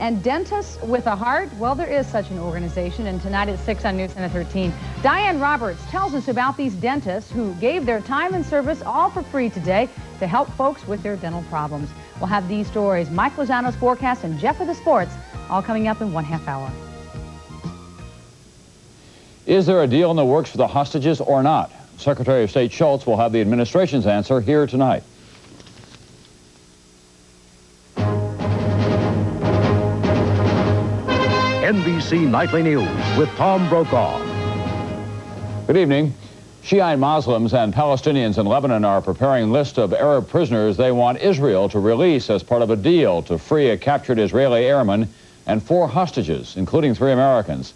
And Dentists with a Heart, well, there is such an organization, and tonight at 6 on News Center 13, Diane Roberts tells us about these dentists who gave their time and service all for free today to help folks with their dental problems. We'll have these stories, Mike Lozano's forecast, and Jeff of the sports, all coming up in 1/2 hour. Is there a deal in the works for the hostages or not? Secretary of State Schultz will have the administration's answer here tonight. NBC Nightly News with Tom Brokaw. Good evening. Shiite Muslims and Palestinians in Lebanon are preparing a list of Arab prisoners they want Israel to release as part of a deal to free a captured Israeli airman and 4 hostages, including 3 Americans.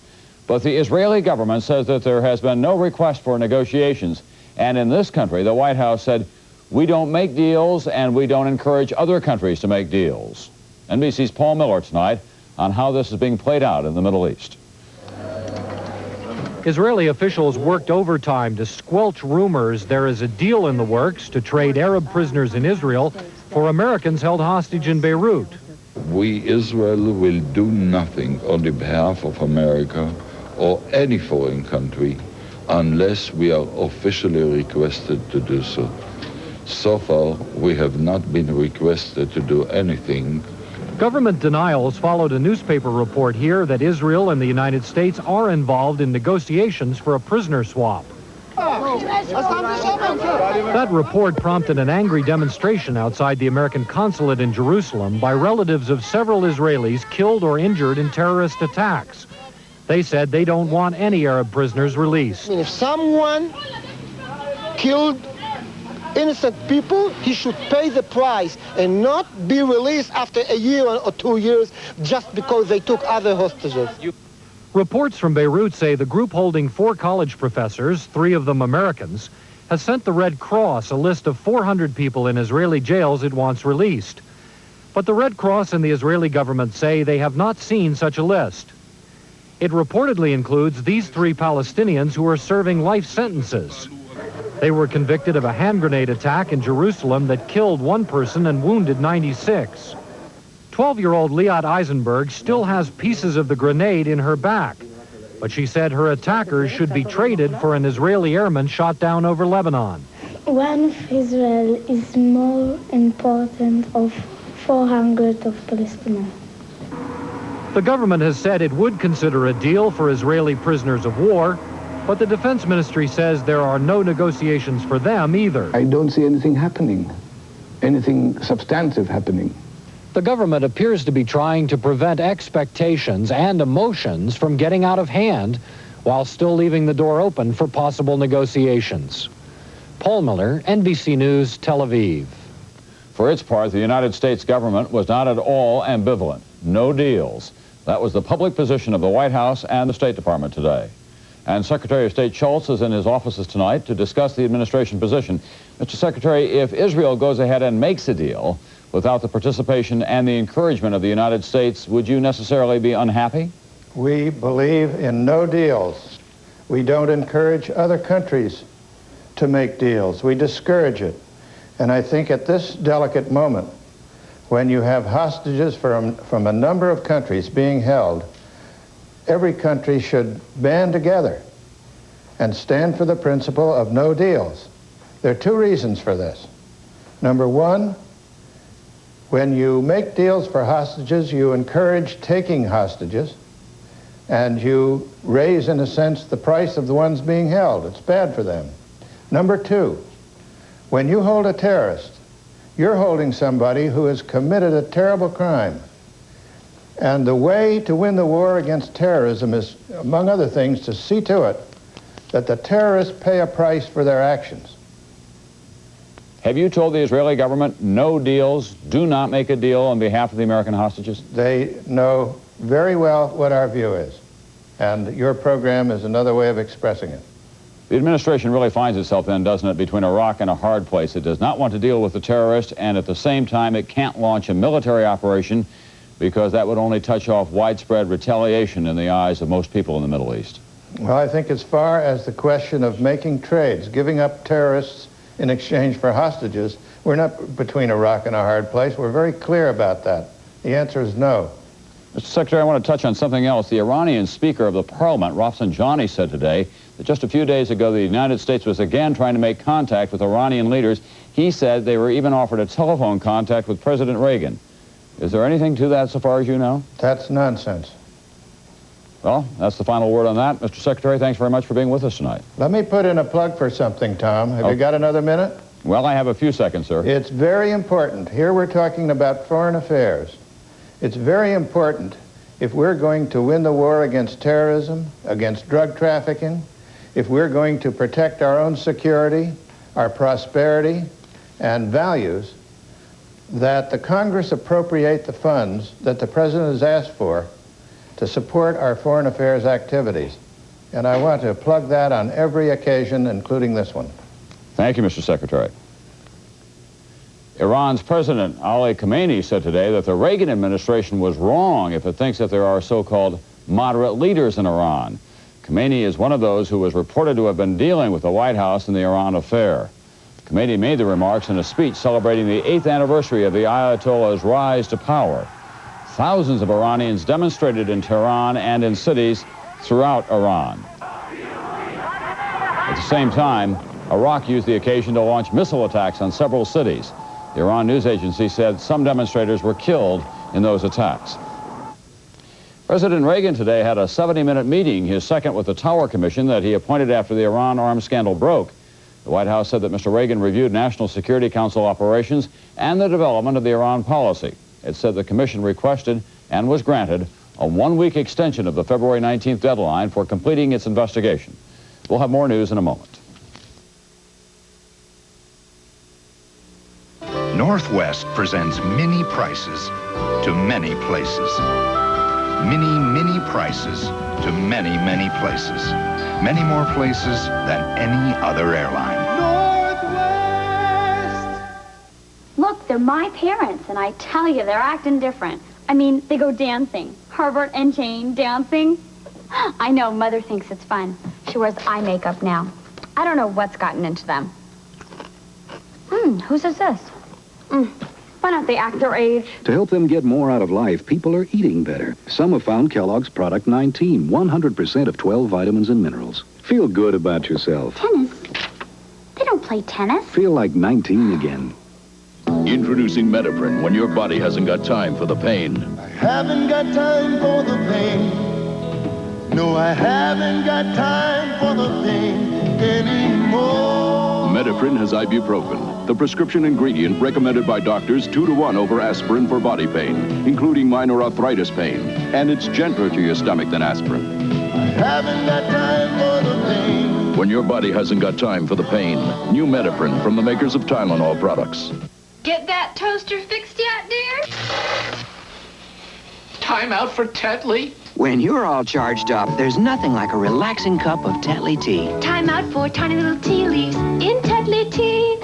But the Israeli government says that there has been no request for negotiations. And in this country, the White House said, we don't make deals and we don't encourage other countries to make deals. NBC's Paul Miller tonight on how this is being played out in the Middle East. Israeli officials worked overtime to squelch rumors there is a deal in the works to trade Arab prisoners in Israel for Americans held hostage in Beirut. We, Israel, will do nothing on the behalf of America or any foreign country unless we are officially requested to do so. So far, we have not been requested to do anything. Government denials followed a newspaper report here that Israel and the United States are involved in negotiations for a prisoner swap. That report prompted an angry demonstration outside the American consulate in Jerusalem by relatives of several Israelis killed or injured in terrorist attacks. They said they don't want any Arab prisoners released. I mean, if someone killed innocent people, he should pay the price and not be released after a year or 2 years just because they took other hostages. Reports from Beirut say the group holding 4 college professors, 3 of them Americans, has sent the Red Cross a list of 400 people in Israeli jails it wants released. But the Red Cross and the Israeli government say they have not seen such a list. It reportedly includes these 3 Palestinians who are serving life sentences. They were convicted of a hand grenade attack in Jerusalem that killed 1 person and wounded 96. 12-year-old Liat Eisenberg still has pieces of the grenade in her back, but she said her attackers should be traded for an Israeli airman shot down over Lebanon. One of Israel is more important of 400 of Palestinians. The government has said it would consider a deal for Israeli prisoners of war, but the Defense Ministry says there are no negotiations for them either. I don't see anything happening, anything substantive happening. The government appears to be trying to prevent expectations and emotions from getting out of hand while still leaving the door open for possible negotiations. Paul Miller, NBC News, Tel Aviv. For its part, the United States government was not at all ambivalent. No deals. That was the public position of the White House and the State Department today. And Secretary of State Schultz is in his offices tonight to discuss the administration position. Mr. Secretary, if Israel goes ahead and makes a deal without the participation and the encouragement of the United States, would you necessarily be unhappy? We believe in no deals. We don't encourage other countries to make deals. We discourage it. And I think at this delicate moment, when you have hostages from a number of countries being held, every country should band together and stand for the principle of no deals. There are 2 reasons for this. Number 1, when you make deals for hostages, you encourage taking hostages, and you raise, in a sense, the price of the ones being held. It's bad for them. Number 2, when you hold a terrorist, you're holding somebody who has committed a terrible crime. And the way to win the war against terrorism is, among other things, to see to it that the terrorists pay a price for their actions. Have you told the Israeli government no deals, do not make a deal on behalf of the American hostages? They know very well what our view is, and your program is another way of expressing it. The administration really finds itself then, doesn't it, between a rock and a hard place. It does not want to deal with the terrorists, and at the same time it can't launch a military operation because that would only touch off widespread retaliation in the eyes of most people in the Middle East. Well, I think as far as the question of making trades, giving up terrorists in exchange for hostages, we're not between a rock and a hard place. We're very clear about that. The answer is no. Mr. Secretary, I want to touch on something else. The Iranian Speaker of the Parliament, Rafsanjani, said today that just a few days ago the United States was again trying to make contact with Iranian leaders. He said they were even offered a telephone contact with President Reagan. Is there anything to that so far as you know? That's nonsense. Well, that's the final word on that. Mr. Secretary, thanks very much for being with us tonight. Let me put in a plug for something, Tom. Have you got another minute? Well, I have a few seconds, sir. It's very important. Here we're talking about foreign affairs. It's very important if we're going to win the war against terrorism, against drug trafficking, if we're going to protect our own security, our prosperity, and values, that the Congress appropriate the funds that the President has asked for to support our foreign affairs activities. And I want to plug that on every occasion, including this one. Thank you, Mr. Secretary. Iran's President Ali Khamenei said today that the Reagan administration was wrong if it thinks that there are so-called moderate leaders in Iran. Khamenei is one of those who was reported to have been dealing with the White House in the Iran affair. Khamenei made the remarks in a speech celebrating the 8th anniversary of the Ayatollah's rise to power. Thousands of Iranians demonstrated in Tehran and in cities throughout Iran. At the same time, Iraq used the occasion to launch missile attacks on several cities. The Iran news agency said some demonstrators were killed in those attacks. President Reagan today had a 70-minute meeting, his second with the Tower Commission that he appointed after the Iran arms scandal broke. The White House said that Mr. Reagan reviewed National Security Council operations and the development of the Iran policy. It said the commission requested and was granted a one-week extension of the February 19th deadline for completing its investigation. We'll have more news in a moment. Northwest presents mini prices to many places. Mini prices to many places. Many more places than any other airline. Look, they're my parents, and I tell you, they're acting different. I mean, they go dancing. Herbert and Jane dancing. I know, Mother thinks it's fun. She wears eye makeup now. I don't know what's gotten into them. Whose is this? Why don't they act their age? To help them get more out of life, people are eating better. Some have found Kellogg's Product 19, 100% of 12 vitamins and minerals. Feel good about yourself. Tennis? They don't play tennis. Feel like 19 again. Introducing Medipren when your body hasn't got time for the pain. I haven't got time for the pain. No, I haven't got time for the pain anymore. Medipren has ibuprofen, the prescription ingredient recommended by doctors 2-to-1 over aspirin for body pain, including minor arthritis pain. And it's gentler to your stomach than aspirin. I haven't got time for the pain. When your body hasn't got time for the pain, new Medipren from the makers of Tylenol products. Get that toaster fixed yet, dear? Time out for Tetley? When you're all charged up, there's nothing like a relaxing cup of Tetley tea. Time out for tiny little tea leaves in Tetley tea.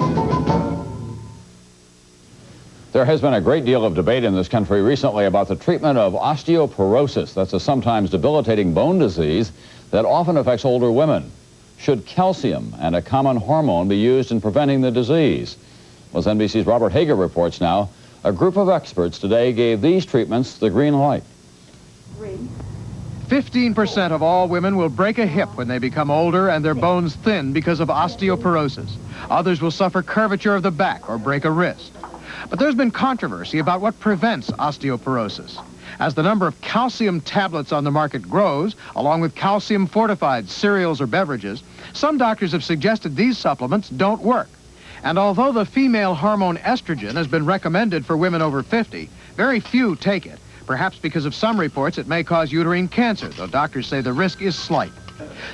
There has been a great deal of debate in this country recently about the treatment of osteoporosis. That's a sometimes debilitating bone disease that often affects older women. Should calcium and a common hormone be used in preventing the disease? Well, as NBC's Robert Hager reports now, a group of experts today gave these treatments the green light. 15% of all women will break a hip when they become older and their bones thin because of osteoporosis. Others will suffer curvature of the back or break a wrist. But there's been controversy about what prevents osteoporosis. As the number of calcium tablets on the market grows, along with calcium-fortified cereals or beverages, some doctors have suggested these supplements don't work. And although the female hormone estrogen has been recommended for women over 50, very few take it. Perhaps because of some reports it may cause uterine cancer, though doctors say the risk is slight.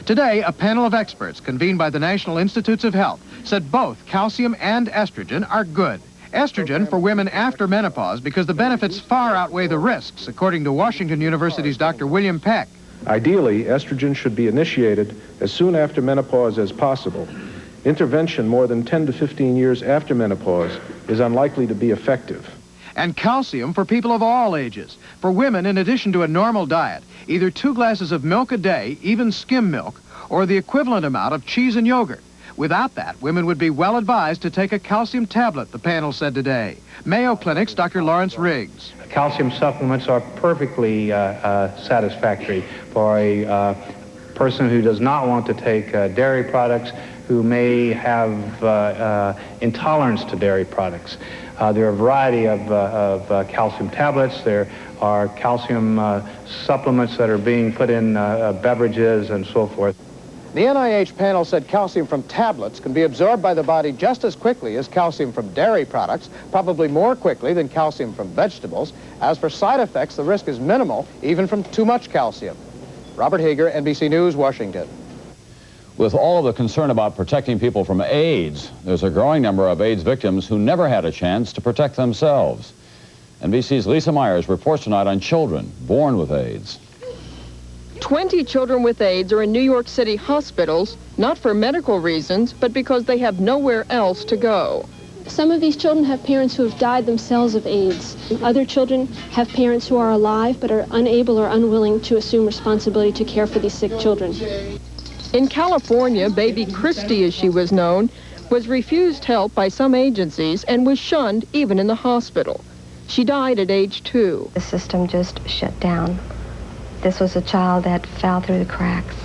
Today, a panel of experts convened by the National Institutes of Health said both calcium and estrogen are good. Estrogen for women after menopause because the benefits far outweigh the risks, according to Washington University's Dr. William Peck. Ideally, estrogen should be initiated as soon after menopause as possible. Intervention more than 10 to 15 years after menopause is unlikely to be effective. And calcium for people of all ages. For women, in addition to a normal diet, either 2 glasses of milk a day, even skim milk, or the equivalent amount of cheese and yogurt. Without that, women would be well advised to take a calcium tablet, the panel said today. Mayo Clinic's Dr. Lawrence Riggs. Calcium supplements are perfectly satisfactory for a person who does not want to take dairy products, who may have intolerance to dairy products. There are a variety of calcium tablets. There are calcium supplements that are being put in beverages and so forth. The NIH panel said calcium from tablets can be absorbed by the body just as quickly as calcium from dairy products, probably more quickly than calcium from vegetables. As for side effects, the risk is minimal, even from too much calcium. Robert Hager, NBC News, Washington. With all of the concern about protecting people from AIDS, there's a growing number of AIDS victims who never had a chance to protect themselves. NBC's Lisa Myers reports tonight on children born with AIDS. 20 children with AIDS are in New York City hospitals, not for medical reasons, but because they have nowhere else to go. Some of these children have parents who have died themselves of AIDS. Other children have parents who are alive but are unable or unwilling to assume responsibility to care for these sick children. In California, baby Christy, as she was known, was refused help by some agencies and was shunned even in the hospital. She died at age 2. The system just shut down. This was a child that fell through the cracks.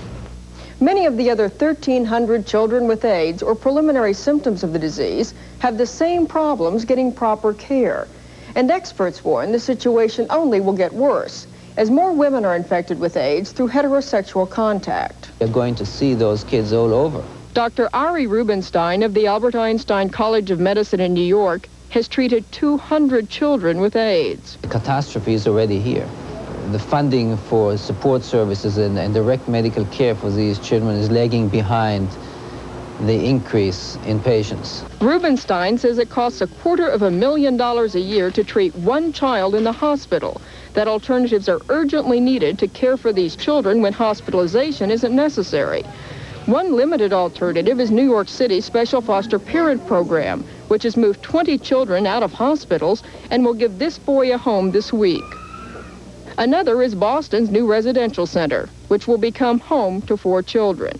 Many of the other 1,300 children with AIDS or preliminary symptoms of the disease have the same problems getting proper care. And experts warn the situation only will get worse as more women are infected with AIDS through heterosexual contact. You're going to see those kids all over. Dr. Ari Rubenstein of the Albert Einstein College of Medicine in New York has treated 200 children with AIDS. The catastrophe is already here. The funding for support services and direct medical care for these children is lagging behind the increase in patients. Rubenstein says it costs $250,000 a year to treat one child in the hospital, that alternatives are urgently needed to care for these children when hospitalization isn't necessary. One limited alternative is New York City's Special Foster Parent Program, which has moved 20 children out of hospitals and will give this boy a home this week. Another is Boston's new residential center, which will become home to 4 children.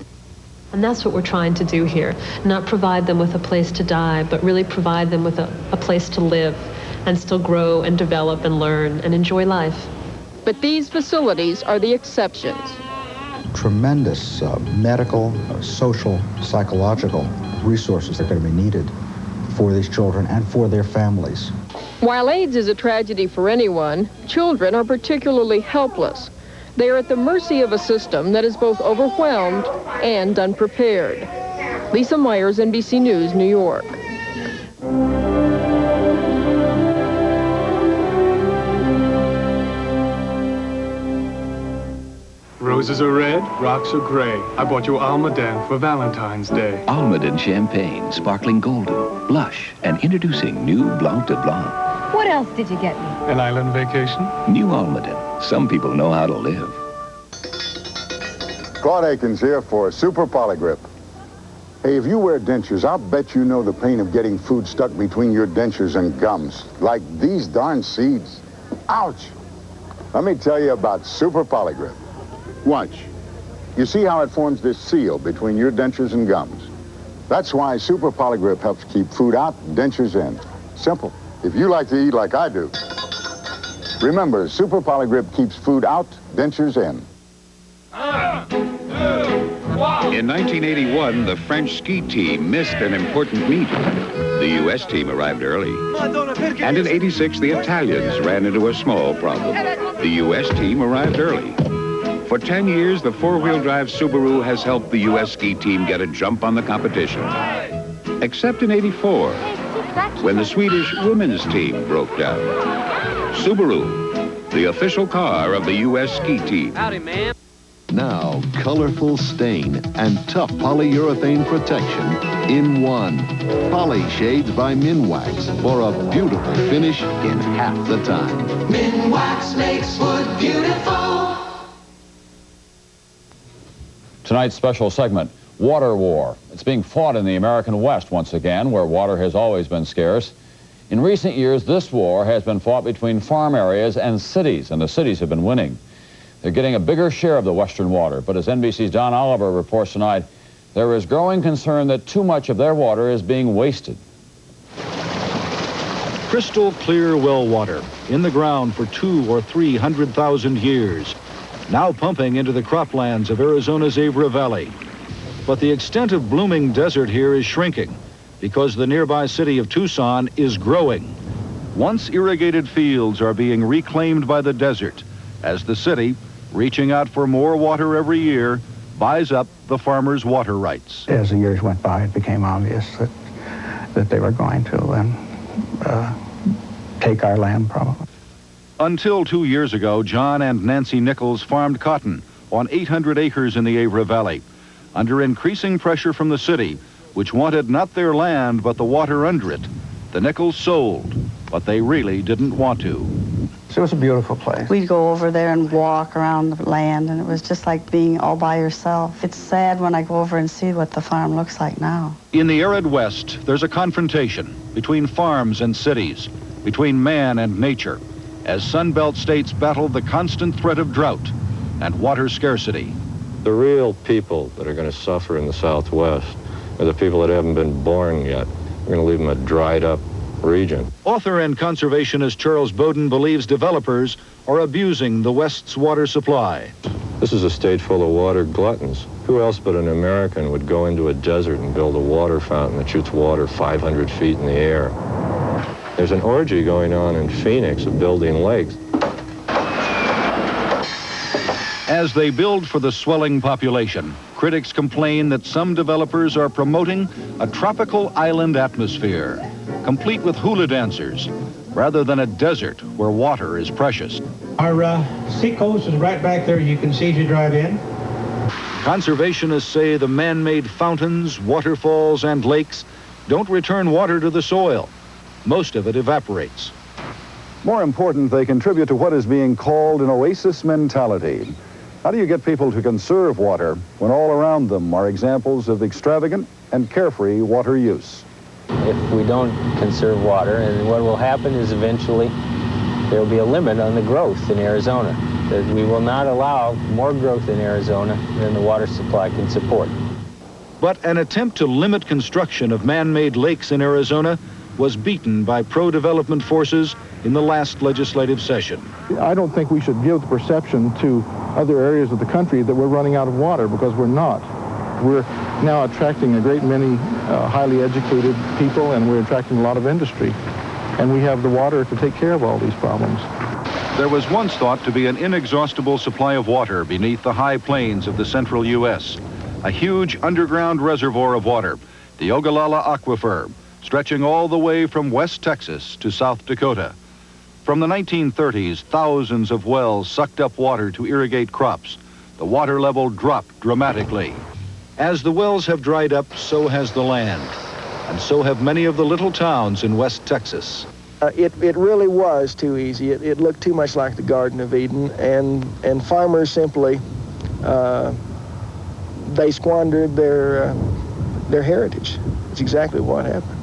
And that's what we're trying to do here. Not provide them with a place to die, but really provide them with a place to live and still grow and develop and learn and enjoy life. But these facilities are the exceptions. Tremendous medical, social, psychological resources that are going to be needed for these children and for their families. While AIDS is a tragedy for anyone, children are particularly helpless. They are at the mercy of a system that is both overwhelmed and unprepared. Lisa Myers, NBC News, New York. Roses are red, rocks are gray. I bought you Almaden for Valentine's Day. Almaden Champagne, sparkling golden, blush, and introducing new Blanc de Blanc. What else did you get me? An island vacation? New Almaden. Some people know how to live. Claude Akins here for Super Poli-Grip. Hey, if you wear dentures, I'll bet you know the pain of getting food stuck between your dentures and gums. Like these darn seeds. Ouch! Let me tell you about Super Poli-Grip. Watch. You see how it forms this seal between your dentures and gums? That's why Super Poli-Grip helps keep food out, dentures in. Simple. If you like to eat like I do. Remember, Super Poli-Grip keeps food out, dentures in. In 1981, the French ski team missed an important meet. The U.S. team arrived early. And in 86, the Italians ran into a small problem. The U.S. team arrived early. For 10 years, the four-wheel drive Subaru has helped the U.S. ski team get a jump on the competition. Except in 84, when the Swedish women's team broke down. Subaru, the official car of the U.S. ski team. Howdy, man. Now, colorful stain and tough polyurethane protection in one. Polyshades by Minwax for a beautiful finish in half the time. Minwax makes wood beautiful. Tonight's special segment, Water War. It's being fought in the American West once again, where water has always been scarce. In recent years, this war has been fought between farm areas and cities, and the cities have been winning. They're getting a bigger share of the western water, but as NBC's Don Oliver reports tonight, there is growing concern that too much of their water is being wasted. Crystal clear well water in the ground for 200,000 or 300,000 years, now pumping into the croplands of Arizona's Avra Valley. But the extent of blooming desert here is shrinking because the nearby city of Tucson is growing. Once irrigated fields are being reclaimed by the desert as the city, reaching out for more water every year, buys up the farmers' water rights. As the years went by, it became obvious that they were going to take our land, probably. Until 2 years ago, John and Nancy Nichols farmed cotton on 800 acres in the Avra Valley. Under increasing pressure from the city, which wanted not their land but the water under it, the Nichols sold, but they really didn't want to. So it was a beautiful place. We'd go over there and walk around the land, and it was just like being all by yourself. It's sad when I go over and see what the farm looks like now. In the arid West, there's a confrontation between farms and cities, between man and nature, as Sunbelt states battle the constant threat of drought and water scarcity. The real people that are going to suffer in the Southwest are the people that haven't been born yet. We're going to leave them a dried up region. Author and conservationist Charles Bowden believes developers are abusing the West's water supply. This is a state full of water gluttons. Who else but an American would go into a desert and build a water fountain that shoots water 500 feet in the air? There's an orgy going on in Phoenix of building lakes. As they build for the swelling population, critics complain that some developers are promoting a tropical island atmosphere, complete with hula dancers, rather than a desert where water is precious. Our seacoast is right back there, you can see as you drive in. Conservationists say the man-made fountains, waterfalls, and lakes don't return water to the soil. Most of it evaporates. More important, they contribute to what is being called an oasis mentality. How do you get people to conserve water when all around them are examples of extravagant and carefree water use? If we don't conserve water, and what will happen is eventually there will be a limit on the growth in Arizona. That we will not allow more growth in Arizona than the water supply can support. But an attempt to limit construction of man-made lakes in Arizona was beaten by pro-development forces in the last legislative session. I don't think we should give the perception to other areas of the country that we're running out of water, because we're not. We're now attracting a great many highly educated people, and we're attracting a lot of industry. And we have the water to take care of all these problems. There was once thought to be an inexhaustible supply of water beneath the high plains of the central U.S. A huge underground reservoir of water, the Ogallala Aquifer, stretching all the way from West Texas to South Dakota. From the 1930s, thousands of wells sucked up water to irrigate crops. The water level dropped dramatically. As the wells have dried up, so has the land, and so have many of the little towns in West Texas. It really was too easy. It looked too much like the Garden of Eden, and farmers simply, they squandered their heritage. It's exactly what happened.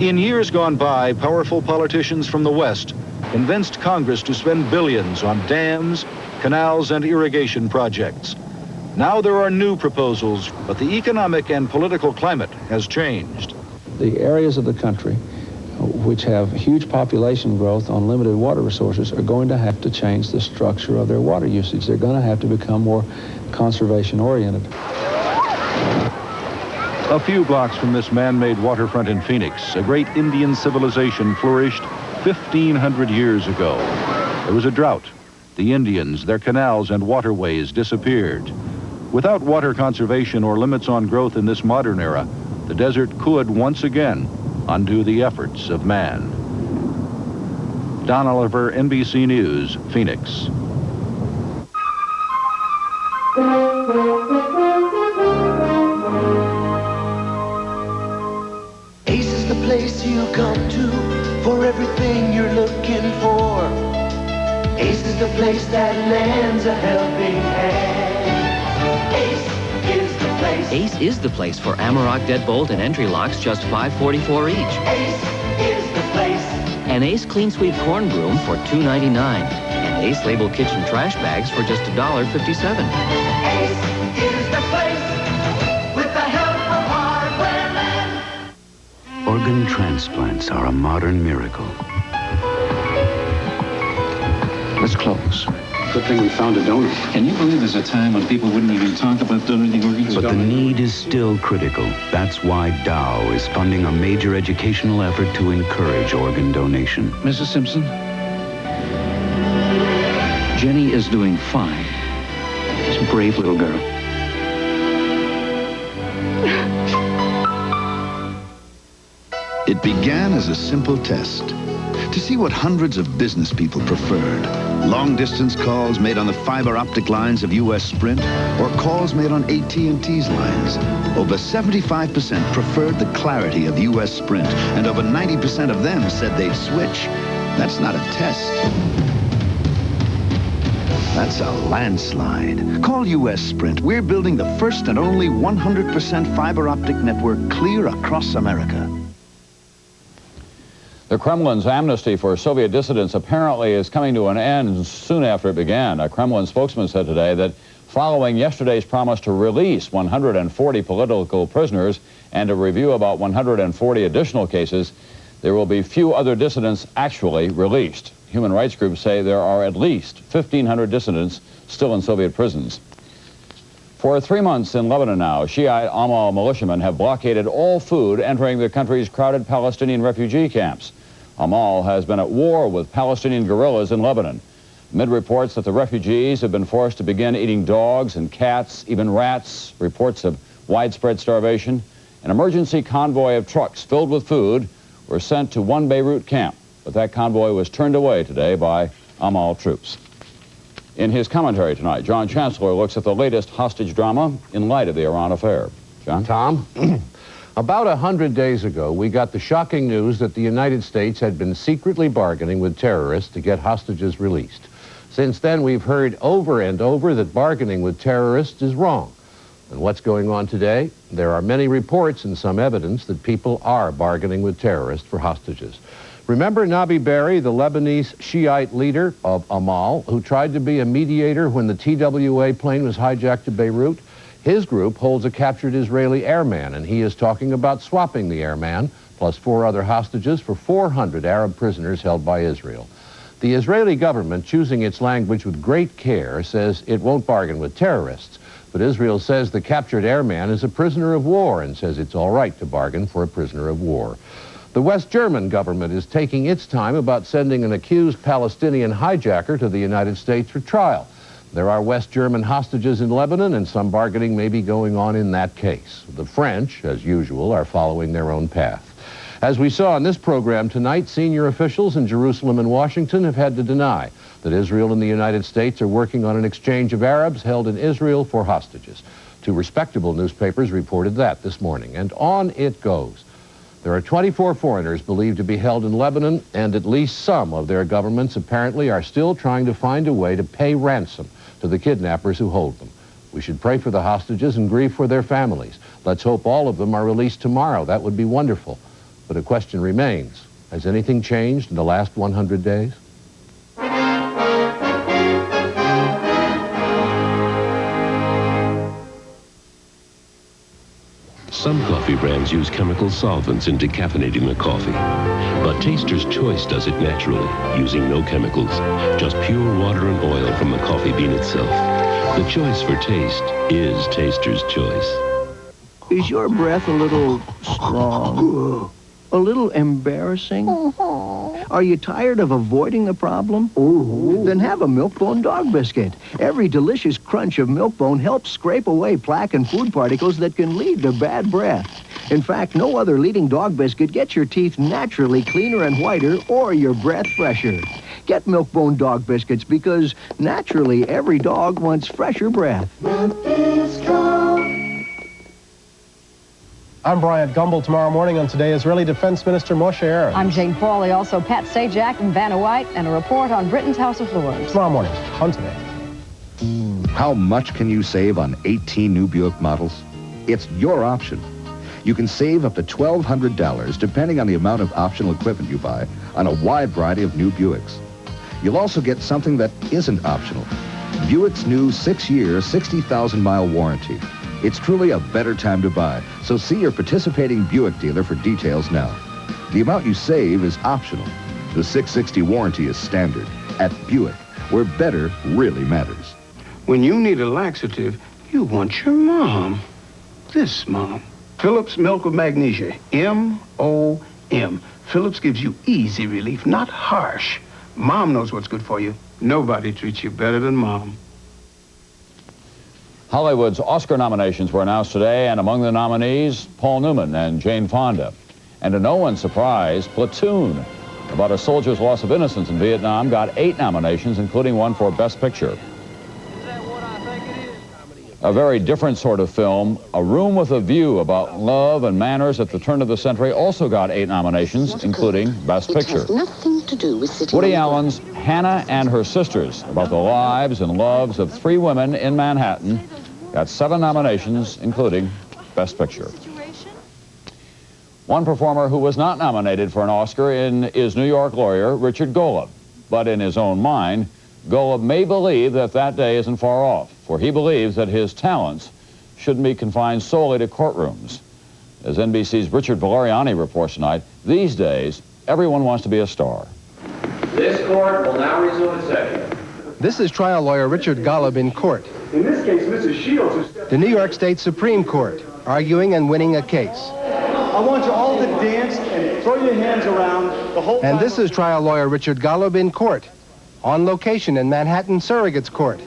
In years gone by, powerful politicians from the West convinced Congress to spend billions on dams, canals, and irrigation projects. Now there are new proposals, but the economic and political climate has changed. The areas of the country which have huge population growth on limited water resources are going to have to change the structure of their water usage. They're going to have to become more conservation-oriented. A few blocks from this man-made waterfront in Phoenix, a great Indian civilization flourished 1,500 years ago. There was a drought. The Indians, their canals and waterways disappeared. Without water conservation or limits on growth in this modern era, the desert could once again undo the efforts of man. Don Oliver, NBC News, Phoenix. Ace is the place you come to for everything you're looking for. Ace is the place that lends a helping hand. Ace is the place. Ace is the place for Amarok deadbolt and entry locks, just $5.44 each. Ace is the place. An Ace Clean Sweep corn broom for $2.99. And Ace label kitchen trash bags for just $1.57. Ace is the place with the Organ transplants are a modern miracle. Let's close. Good thing we found a donor. Can you believe there's a time when people wouldn't even talk about donating organs? But the need is still critical. That's why Dow is funding a major educational effort to encourage organ donation. Mrs. Simpson, Jenny is doing fine. She's a brave little girl. It began as a simple test to see what hundreds of business people preferred. Long-distance calls made on the fiber optic lines of U.S. Sprint or calls made on AT&T's lines. Over 75% preferred the clarity of U.S. Sprint, and over 90% of them said they'd switch. That's not a test. That's a landslide. Call U.S. Sprint. We're building the first and only 100% fiber optic network clear across America. The Kremlin's amnesty for Soviet dissidents apparently is coming to an end soon after it began. A Kremlin spokesman said today that following yesterday's promise to release 140 political prisoners and a review about 140 additional cases, there will be few other dissidents actually released. Human rights groups say there are at least 1,500 dissidents still in Soviet prisons. For 3 months in Lebanon now, Shiite Amal militiamen have blockaded all food entering the country's crowded Palestinian refugee camps. Amal has been at war with Palestinian guerrillas in Lebanon. Amid reports that the refugees have been forced to begin eating dogs and cats, even rats, reports of widespread starvation, an emergency convoy of trucks filled with food were sent to one Beirut camp, but that convoy was turned away today by Amal troops. In his commentary tonight, John Chancellor looks at the latest hostage drama in light of the Iran affair. John? Tom, about 100 days ago, we got the shocking news that the United States had been secretly bargaining with terrorists to get hostages released. Since then, we've heard over and over that bargaining with terrorists is wrong. And what's going on today? There are many reports and some evidence that people are bargaining with terrorists for hostages. Remember Nabi Berri, the Lebanese Shiite leader of Amal, who tried to be a mediator when the TWA plane was hijacked to Beirut? His group holds a captured Israeli airman, and he is talking about swapping the airman, plus 4 other hostages, for 400 Arab prisoners held by Israel. The Israeli government, choosing its language with great care, says it won't bargain with terrorists. But Israel says the captured airman is a prisoner of war and says it's all right to bargain for a prisoner of war. The West German government is taking its time about sending an accused Palestinian hijacker to the United States for trial. There are West German hostages in Lebanon, and some bargaining may be going on in that case. The French, as usual, are following their own path. As we saw in this program tonight, senior officials in Jerusalem and Washington have had to deny that Israel and the United States are working on an exchange of Arabs held in Israel for hostages. 2 respectable newspapers reported that this morning, and on it goes. There are 24 foreigners believed to be held in Lebanon, and at least some of their governments apparently are still trying to find a way to pay ransom to the kidnappers who hold them. We should pray for the hostages and grieve for their families. Let's hope all of them are released tomorrow. That would be wonderful. But a question remains. Has anything changed in the last 100 days? Some coffee brands use chemical solvents in decaffeinating the coffee. But Taster's Choice does it naturally, using no chemicals, just pure water and oil from the coffee bean itself. The choice for taste is Taster's Choice. Is your breath a little strong? A little embarrassing? Are you tired of avoiding the problem? Then have a Milk-Bone dog biscuit. Every delicious crunch of Milk-Bone helps scrape away plaque and food particles that can lead to bad breath. In fact, no other leading dog biscuit gets your teeth naturally cleaner and whiter or your breath fresher. Get Milk-Bone dog biscuits because naturally every dog wants fresher breath. Milk is strong. I'm Bryant Gumbel. Tomorrow morning on Today, Israeli Defense Minister Moshe Aaron. I'm Jane Pauley, also Pat Sajak and Vanna White, and a report on Britain's House of Lords. Tomorrow morning on Today. How much can you save on 18 new Buick models? It's your option. You can save up to $1,200 depending on the amount of optional equipment you buy on a wide variety of new Buicks. You'll also get something that isn't optional. Buick's new 6-year, 60,000-mile warranty. It's truly a better time to buy, so see your participating Buick dealer for details now. The amount you save is optional. The 660 warranty is standard. At Buick, where better really matters. When you need a laxative, you want your mom. This mom. Phillips Milk of Magnesia. M-O-M. Phillips gives you easy relief, not harsh. Mom knows what's good for you. Nobody treats you better than Mom. Hollywood's Oscar nominations were announced today, and among the nominees, Paul Newman and Jane Fonda. And to no one's surprise, Platoon, about a soldier's loss of innocence in Vietnam, got 8 nominations, including one for Best Picture. A very different sort of film, A Room with a View, about love and manners at the turn of the century, also got 8 nominations, including Best Picture. Nothing to do with sitting Woody Allen's Hannah and Her Sisters, about the lives and loves of 3 women in Manhattan, got 7 nominations, including Best Picture. One performer who was not nominated for an Oscar is New York lawyer Richard Golub. But in his own mind, Golub may believe that that day isn't far off, for he believes that his talents shouldn't be confined solely to courtrooms. As NBC's Richard Valeriani reports tonight, these days, everyone wants to be a star. This court will now resume its session. This is trial lawyer Richard Golub in court. In this case, Mrs. Shields is... The New York State Supreme Court, arguing and winning a case. I want you all to dance and throw your hands around the whole time. And this is trial lawyer Richard Golub in court, on location in Manhattan Surrogates Court,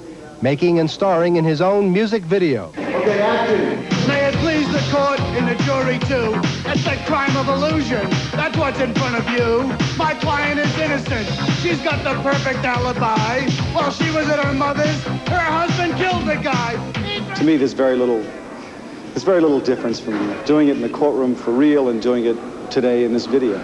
making and starring in his own music video. Okay, action. May it please the court and the jury, too. It's the crime of illusion. That's what's in front of you. My client is innocent. She's got the perfect alibi. While she was at her mother's, her husband killed the guy. To me, there's very little difference from doing it in the courtroom for real and doing it today in this video.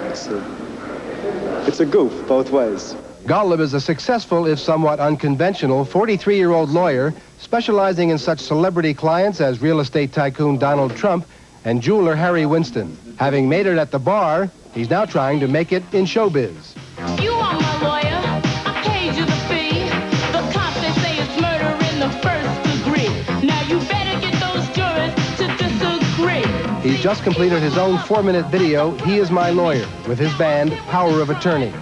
It's a goof both ways. Golub is a successful, if somewhat unconventional, 43-year-old lawyer specializing in such celebrity clients as real estate tycoon Donald Trump and jeweler Harry Winston. Having made it at the bar, he's now trying to make it in showbiz. You are my lawyer. I paid you the fee. The cops, they say it's murder in the first degree. Now you better get those jurors to disagree. He's just completed his own 4-minute video, He Is My Lawyer, with his band, Power of Attorney.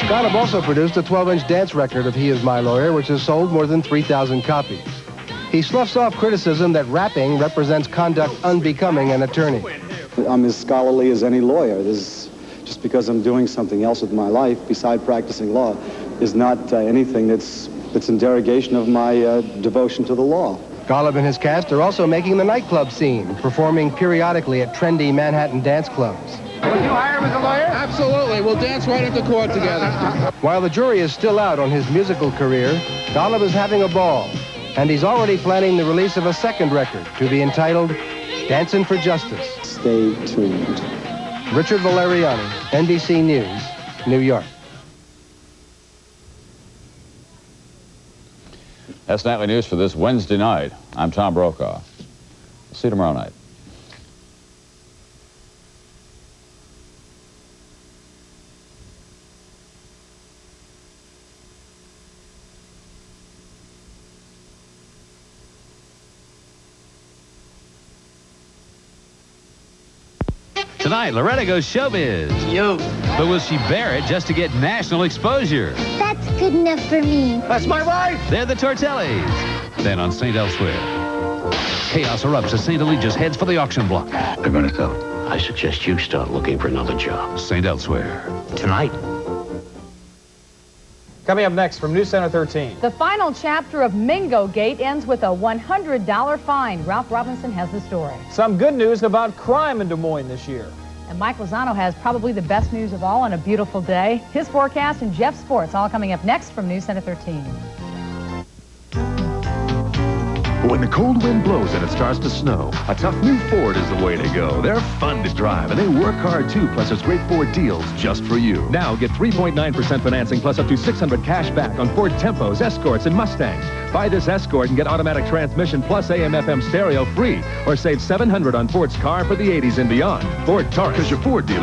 Golub also produced a 12-inch dance record of He Is My Lawyer, which has sold more than 3,000 copies. He sloughs off criticism that rapping represents conduct unbecoming an attorney. I'm as scholarly as any lawyer. Just because I'm doing something else with my life beside practicing law is not anything that's in derogation of my devotion to the law. Golub and his cast are also making the nightclub scene, performing periodically at trendy Manhattan dance clubs. Would you hire him as a lawyer? Absolutely. We'll dance right into court together. While the jury is still out on his musical career, Golub is having a ball, and he's already planning the release of a second record to be entitled Dancing for Justice. Stay tuned. Richard Valeriani, NBC News, New York. That's Nightly News for this Wednesday night. I'm Tom Brokaw. See you tomorrow night. Tonight, Loretta goes showbiz. You. But will she bear it just to get national exposure? That's good enough for me. That's my wife. They're the Tortellis. Then on St. Elsewhere, chaos erupts as St. Eligius heads for the auction block. They're going to sell. I suggest you start looking for another job. St. Elsewhere. Tonight. Coming up next from News Center 13. The final chapter of Mingo Gate ends with a $100 fine. Ralph Robinson has the story. Some good news about crime in Des Moines this year. And Mike Lozano has probably the best news of all on a beautiful day. His forecast and Jeff's sports all coming up next from News Center 13. When the cold wind blows and it starts to snow, a tough new Ford is the way to go. They're fun to drive, and they work hard, too, plus there's great Ford deals just for you. Now get 3.9% financing plus up to $600 cash back on Ford Tempos, Escorts, and Mustangs. Buy this Escort and get automatic transmission plus AM/FM stereo free, or save $700 on Ford's car for the 80s and beyond. Ford Taurus. Because your Ford dealer